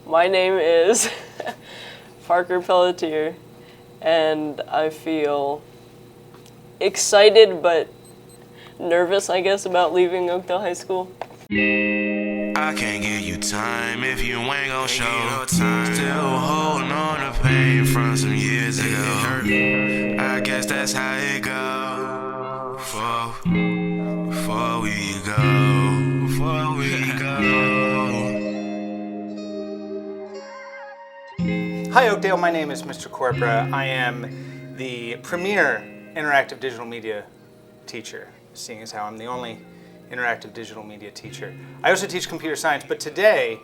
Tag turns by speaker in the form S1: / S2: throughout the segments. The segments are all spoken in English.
S1: My name is Parker Pelletier, and I feel excited but nervous, I guess, about leaving Oakdale High School.
S2: I can't give you time if you ain't gon' show. Still holding on to pain from some years ago. I guess that's how it go. Before we go.
S3: Hi Oakdale, my name is Mr. Corpora. I am the premier interactive digital media teacher, seeing as how I'm the only interactive digital media teacher. I also teach computer science, but today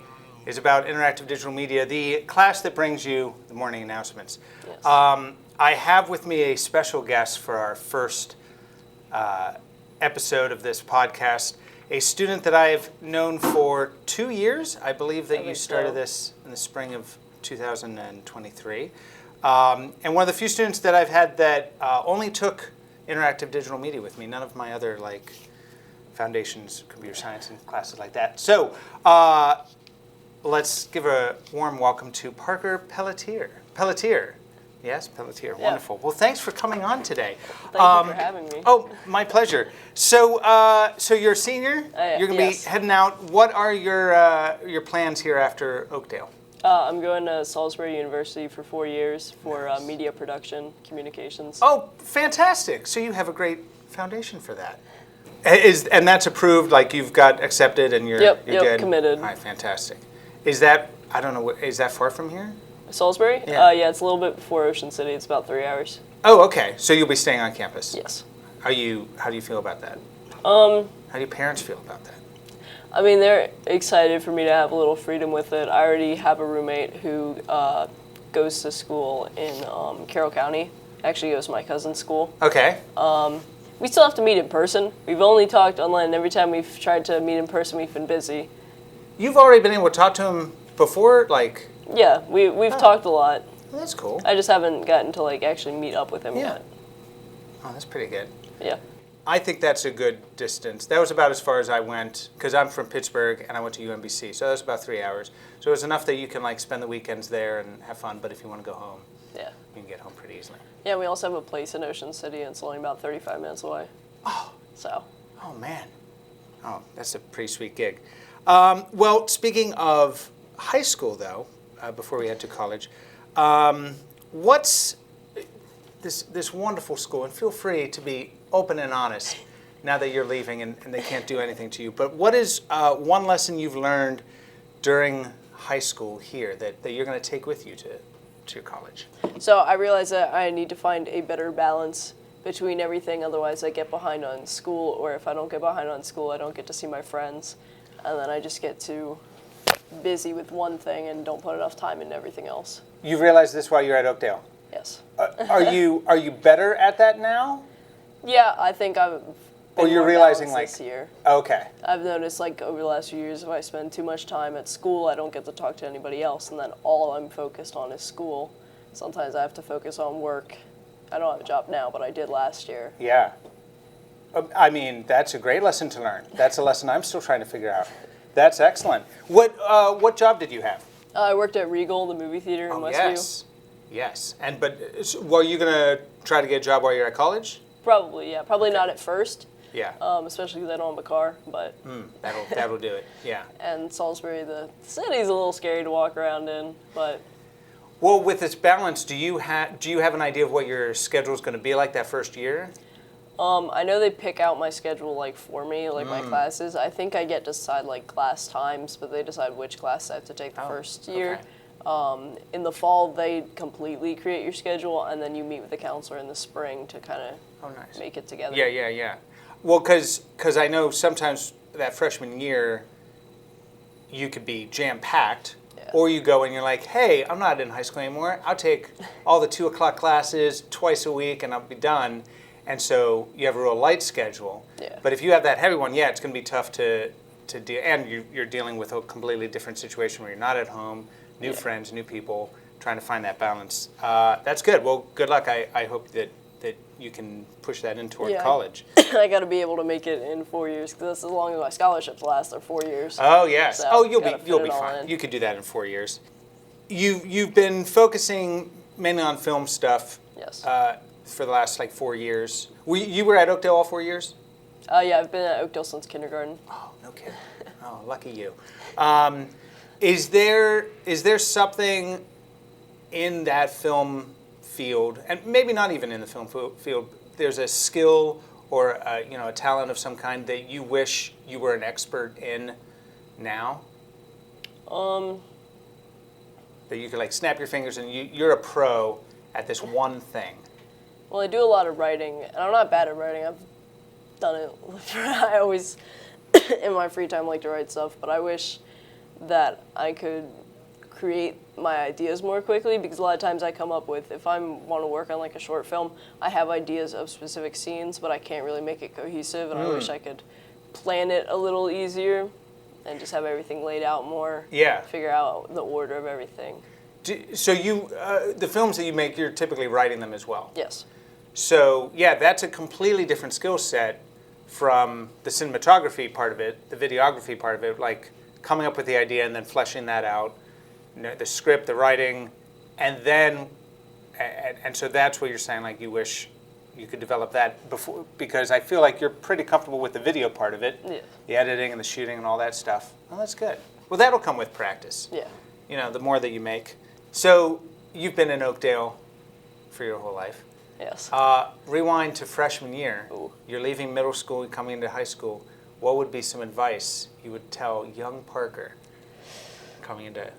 S3: is about interactive digital media, the class that brings you the morning announcements.
S1: Yes.
S3: I have with me a special guest for our first episode of this podcast, a student that I have known for 2 years. I believe that you started this in the spring of 2023. And one of the few students that I've had that only took interactive digital media with me, none of my other foundations, computer science and classes like that. So let's give a warm welcome to Parker Pelletier. Pelletier. Yes, Pelletier.
S1: Yeah.
S3: Wonderful. Well, thanks for coming on today.
S1: Thank you for having me.
S3: Oh, my pleasure. So, so you're a senior. You're going to
S1: yes.
S3: be heading out. What are your plans here after Oakdale?
S1: I'm going to Salisbury University for 4 years for media production, communications.
S3: Oh, fantastic! So you have a great foundation for that. And that's approved. Like you've got accepted, and you're good.
S1: Committed.
S3: All right, fantastic. Is that I don't know? Is that far from here?
S1: Salisbury?
S3: Yeah.
S1: Yeah, it's a little bit before Ocean City. It's about 3 hours.
S3: Oh, okay. So you'll be staying on campus.
S1: Yes.
S3: How do you feel about that? How do your parents feel about that?
S1: I mean, they're excited for me to have a little freedom with it. I already have a roommate who goes to school in Carroll County. Actually goes to my cousin's school.
S3: Okay.
S1: We still have to meet in person. We've only talked online, and every time we've tried to meet in person, we've been busy.
S3: You've already been able to talk to him before,
S1: Yeah, we've talked a lot.
S3: Well, that's cool.
S1: I just haven't gotten to actually meet up with him yet.
S3: Oh, that's pretty good.
S1: Yeah.
S3: I think that's a good distance. That was about as far as I went, because I'm from Pittsburgh and I went to UMBC, so that was about 3 hours. So it was enough that you can spend the weekends there and have fun, but if you want to go home,
S1: Yeah.
S3: you can get home pretty easily.
S1: Yeah, we also have a place in Ocean City, and it's only about 35 minutes away.
S3: Oh.
S1: So.
S3: Oh, man. Oh, that's a pretty sweet gig. Well, speaking of high school, though, before we head to college, what's this wonderful school? And feel free to be open and honest now that you're leaving and they can't do anything to you. But what is one lesson you've learned during high school here that you're going to take with you to your college?
S1: So I realized that I need to find a better balance between everything, otherwise I get behind on school, or if I don't get behind on school, I don't get to see my friends, and then I just get too busy with one thing and don't put enough time into everything else.
S3: You realized this while you're at Oakdale?
S1: Yes.
S3: Are you better at that now?
S1: Yeah, I think I've been
S3: Or you're
S1: more
S3: realizing
S1: balanced this year.
S3: Okay.
S1: I've noticed over the last few years, if I spend too much time at school, I don't get to talk to anybody else, and then all I'm focused on is school. Sometimes I have to focus on work. I don't have a job now, but I did last year.
S3: Yeah. I mean, that's a great lesson to learn. That's a lesson I'm still trying to figure out. That's excellent. What job did you have?
S1: I worked at Regal, the movie theater in Westview.
S3: Yes. Were you going to try to get a job while you're at college?
S1: Probably, yeah. Probably not at first.
S3: Yeah.
S1: Especially because I don't have a car, but.
S3: That'll do it. Yeah.
S1: And Salisbury, the city's a little scary to walk around in, but.
S3: Well, with this balance, do you have an idea of what your schedule is going to be like that first year?
S1: I know they pick out my schedule for me, my classes. I think I get to decide class times, but they decide which class I have to take the first year.
S3: Okay.
S1: In the fall, they completely create your schedule, and then you meet with the counselor in the spring to kind of make it together.
S3: Yeah. Well, because I know sometimes that freshman year, you could be jam-packed, or you go and you're like, hey, I'm not in high school anymore. I'll take all the 2 o'clock classes twice a week, and I'll be done. And so you have a real light schedule.
S1: Yeah.
S3: But if you have that heavy one, it's going to be tough to deal. And you're dealing with a completely different situation where you're not at home, new friends, new people, trying to find that balance. That's good. Well, good luck. I hope that that you can push that in toward
S1: Yeah.
S3: college.
S1: I got to be able to make it in 4 years because that's as long as my scholarships last. They're 4 years.
S3: Oh yes.
S1: So,
S3: Oh, you'll
S1: gotta
S3: be
S1: fit it all
S3: fine.
S1: in.
S3: You could do that in 4 years. You've been focusing mainly on film stuff
S1: Yes.
S3: for the last like 4 years. You were at Oakdale all 4 years?
S1: Yeah, I've been at Oakdale since kindergarten.
S3: Oh, no kidding. Oh, lucky you. Is there something in that film field, and maybe not even in the film field, there's a skill or a talent of some kind that you wish you were an expert in now? That you could like snap your fingers and you're a pro at this one thing.
S1: Well, I do a lot of writing, and I'm not bad at writing. I've done it. I always, in my free time, like to write stuff, but I wish that I could create my ideas more quickly, because a lot of times I come up with, if I want to work on like a short film, I have ideas of specific scenes, but I can't really make it cohesive, and I wish I could plan it a little easier and just have everything laid out more.
S3: Yeah.
S1: Figure out the order of everything.
S3: So the films that you make, you're typically writing them as well.
S1: Yes.
S3: So yeah, that's a completely different skill set from the cinematography part of it, the videography part of it, like coming up with the idea and then fleshing that out, the script, the writing, and then, and so that's what you're saying, like you wish you could develop that before, because I feel like you're pretty comfortable with the video part of it,
S1: Yeah.
S3: the editing and the shooting and all that stuff. Well, that's good. Well, that'll come with practice.
S1: Yeah.
S3: The more that you make. So you've been in Oakdale for your whole life.
S1: Yes.
S3: Rewind to freshman year.
S1: Ooh.
S3: You're leaving middle school and coming into high school. What would be some advice you would tell young Parker coming into?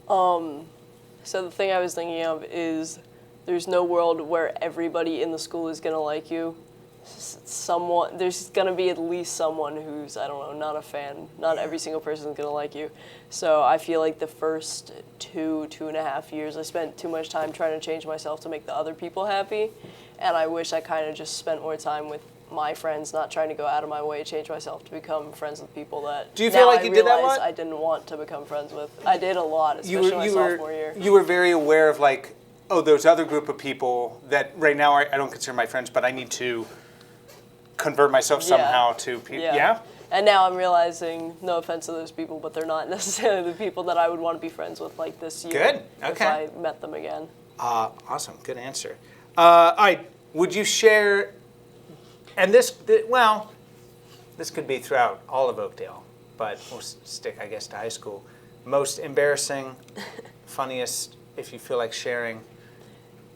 S1: So the thing I was thinking of is there's no world where everybody in the school is going to like you. There's going to be at least someone who's, I don't know, not a fan. Not every single person is going to like you. So I feel like the first 2.5 years, I spent too much time trying to change myself to make the other people happy. And I wish I kind of just spent more time with my friends, not trying to go out of my way to change myself to become friends with people that
S3: Do you feel like
S1: I
S3: you did that a
S1: realize
S3: lot?
S1: I didn't want to become friends with. I did a lot,
S3: You
S1: especially
S3: were,
S1: my
S3: you,
S1: sophomore year.
S3: were, you were very aware of like, oh, those other group of people that right now I don't consider my friends, but I need to convert myself somehow to people. Yeah?
S1: And now I'm realizing, no offense to those people, but they're not necessarily the people that I would want to be friends with like this year.
S3: Good.
S1: If
S3: Okay.
S1: I met them again.
S3: Awesome. Good answer. All right. Would you share, and this could be throughout all of Oakdale, but we'll stick, I guess, to high school. Most embarrassing, funniest, if you feel like sharing.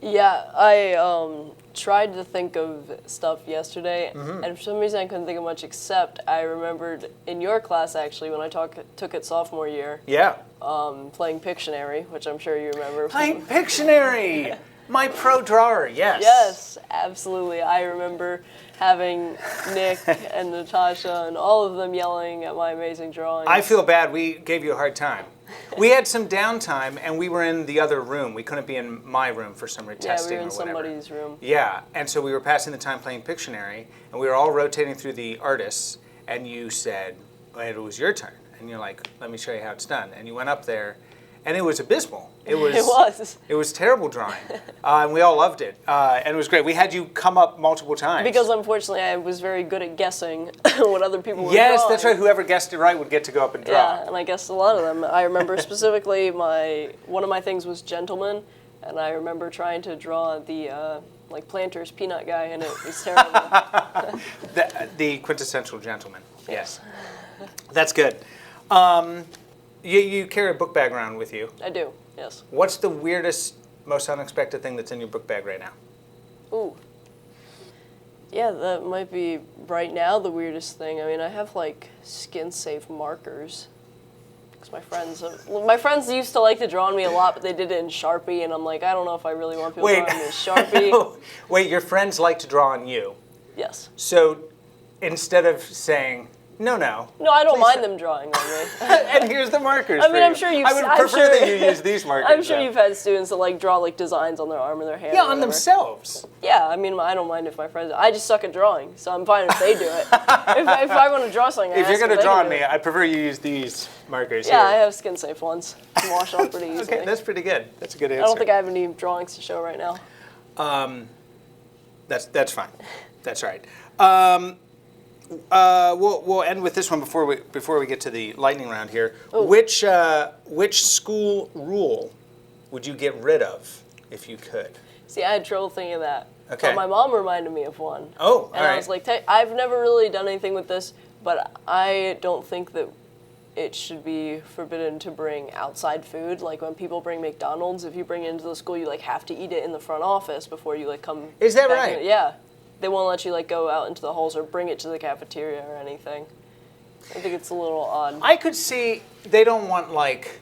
S1: Yeah, I tried to think of stuff yesterday,
S3: Mm-hmm.
S1: and for some reason I couldn't think of much, except I remembered in your class, actually, when I took it sophomore year,
S3: Yeah.
S1: playing Pictionary, which I'm sure you remember.
S3: Playing Pictionary! My pro drawer, yes.
S1: Yes, absolutely. I remember having Nick and Natasha and all of them yelling at my amazing drawings.
S3: I feel bad. We gave you a hard time. We had some downtime, and we were in the other room. We couldn't be in my room for some
S1: Yeah,
S3: testing
S1: we were in
S3: or whatever.
S1: somebody's room.
S3: Yeah, and so we were passing the time playing Pictionary, and we were all rotating through the artists, and you said, well, it was your turn. And you're like, let me show you how it's done. And you went up there, and it was abysmal. It was. It was terrible drawing, and we all loved it, and it was great. We had you come up multiple times.
S1: Because unfortunately, I was very good at guessing what other people were
S3: yes,
S1: drawing.
S3: that's right. Whoever guessed it right would get to go up and draw.
S1: Yeah, and I guessed a lot of them. I remember specifically one of my things was gentleman, and I remember trying to draw the like Planters peanut guy, and it was terrible.
S3: The quintessential gentleman. Yes, that's good. You carry a book bag around with you.
S1: I do. Yes.
S3: What's the weirdest, most unexpected thing that's in your book bag right now?
S1: Ooh. Yeah, that might be right now the weirdest thing. I mean, I have like skin-safe markers. Because my friends used to like to draw on me a lot, but they did it in Sharpie, and I'm like, I don't know if I really want people drawing me with Sharpie.
S3: Wait, your friends like to draw on you.
S1: Yes.
S3: So instead of saying, no,
S1: No, I don't
S3: please
S1: mind them drawing on me.
S3: and here's the markers.
S1: I mean,
S3: for
S1: I'm
S3: you.
S1: sure you've.
S3: I would
S1: I'm
S3: prefer
S1: sure,
S3: that you use these markers.
S1: I'm sure
S3: though.
S1: you've had students that like draw like designs on their arm or their hand.
S3: Yeah,
S1: or
S3: on
S1: whatever.
S3: themselves.
S1: Yeah, I mean, I don't mind if my friends. I just suck at drawing, so I'm fine if they do it. if I want to draw something, I
S3: If you're
S1: ask
S3: going
S1: if
S3: to
S1: they
S3: draw
S1: can
S3: on
S1: do
S3: me,
S1: it.
S3: I prefer you use these markers
S1: Yeah, I
S3: here.
S1: have skin-safe ones. Can wash off pretty easily.
S3: Okay, that's pretty good. That's a good answer.
S1: I don't think I have any drawings to show right now.
S3: That's fine. That's right. We'll end with this one before we get to the lightning round here.
S1: Oh.
S3: Which school rule would you get rid of if you could?
S1: See, I had trouble thinking of that.
S3: Okay.
S1: But my mom reminded me of one.
S3: Oh,
S1: And
S3: all
S1: I was
S3: right.
S1: like, I've never really done anything with this, but I don't think that it should be forbidden to bring outside food. Like when people bring McDonald's, if you bring it into the school, you like have to eat it in the front office before you like come.
S3: Is that
S1: back
S3: right?
S1: in. Yeah. They won't let you like go out into the halls or bring it to the cafeteria or anything. I think it's a little odd.
S3: I could see they don't want like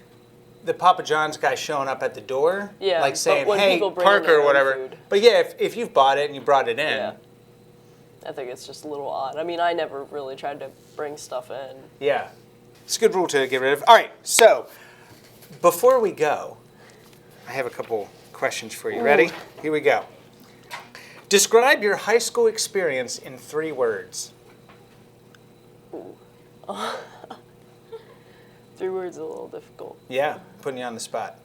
S3: the Papa John's guy showing up at the door,
S1: Yeah,
S3: like
S1: but
S3: saying,
S1: when
S3: "Hey,
S1: people bring in
S3: Parker,"
S1: their
S3: or
S1: own
S3: whatever.
S1: food.
S3: But yeah, if you've bought it and you brought it in,
S1: Yeah. I think it's just a little odd. I mean, I never really tried to bring stuff in.
S3: yeah, it's a good rule to get rid of. All right, so before we go, I have a couple questions for you. Ready? Here we go. Describe your high school experience in 3 words.
S1: 3 words is a little difficult.
S3: Yeah, putting you on the spot.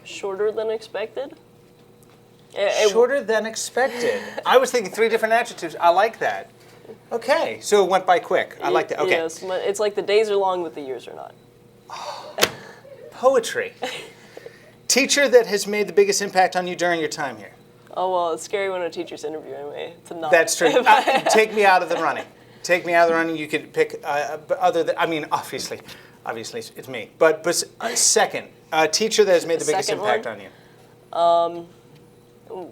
S1: Shorter than expected?
S3: Shorter than expected. I was thinking 3 different adjectives. I like that. Okay, so it went by quick. I like that. Okay,
S1: Yes, it's like the days are long, but the years are not.
S3: poetry. Teacher that has made the biggest impact on you during your time here.
S1: Oh, well, it's scary when a teacher's interviewing me to not.
S3: That's true. Take me out of the running. Take me out of the running. You could pick other than, I mean, obviously it's me. But second, a teacher that has made the biggest
S1: second
S3: impact
S1: one?
S3: on you.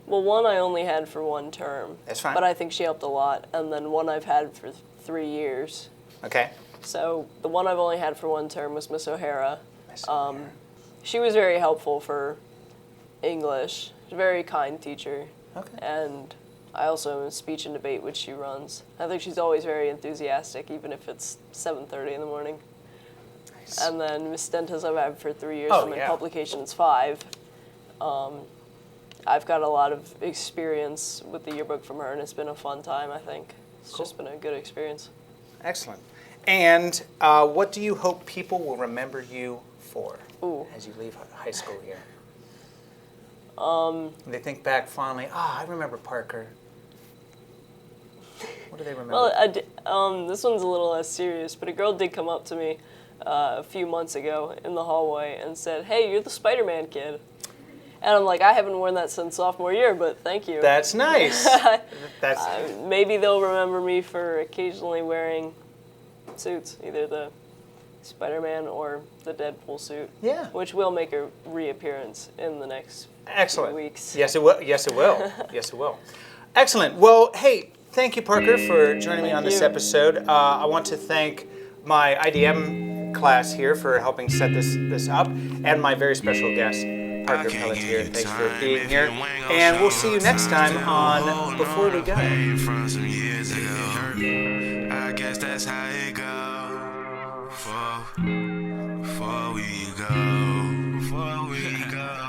S1: Well, one I only had for 1 term.
S3: That's fine.
S1: But I think she helped a lot. And then one I've had for 3 years.
S3: Okay.
S1: So the one I've only had for 1 term was Miss O'Hara.
S3: Miss O'Hara.
S1: She was very helpful for English. She's a very kind teacher.
S3: Okay.
S1: And I also am in speech and debate, which she runs. I think she's always very enthusiastic, even if it's 7:30 in the morning.
S3: Nice.
S1: And then Miss Stentas I've had for 3 years.
S3: Oh,
S1: I'm in
S3: yeah.
S1: publications 5. I've got a lot of experience with the yearbook from her, and it's been a fun time, I think. It's just been a good experience.
S3: Excellent. And what do you hope people will remember you for as you leave high school here? They think back fondly, I remember Parker. What do they remember?
S1: Well, this one's a little less serious, but a girl did come up to me a few months ago in the hallway and said, "Hey, you're the Spider-Man kid." And I'm like, I haven't worn that since sophomore year, but thank you.
S3: That's nice. That's
S1: Maybe they'll remember me for occasionally wearing suits, either the Spider-Man or the Deadpool suit.
S3: Yeah.
S1: Which will make a reappearance in the next
S3: excellent.
S1: few weeks.
S3: Yes, it will. Yes, it will. Yes, it will. Excellent. Well, hey, thank you, Parker, for joining me on this
S1: you.
S3: episode. I want to thank my IDM class here for helping set this up, and my very special guest, Parker Pelletier. Thanks for being here, and we'll see you next time on Before We Go.
S2: From some years ago, I guess that's how it goes. Before we go, before we go.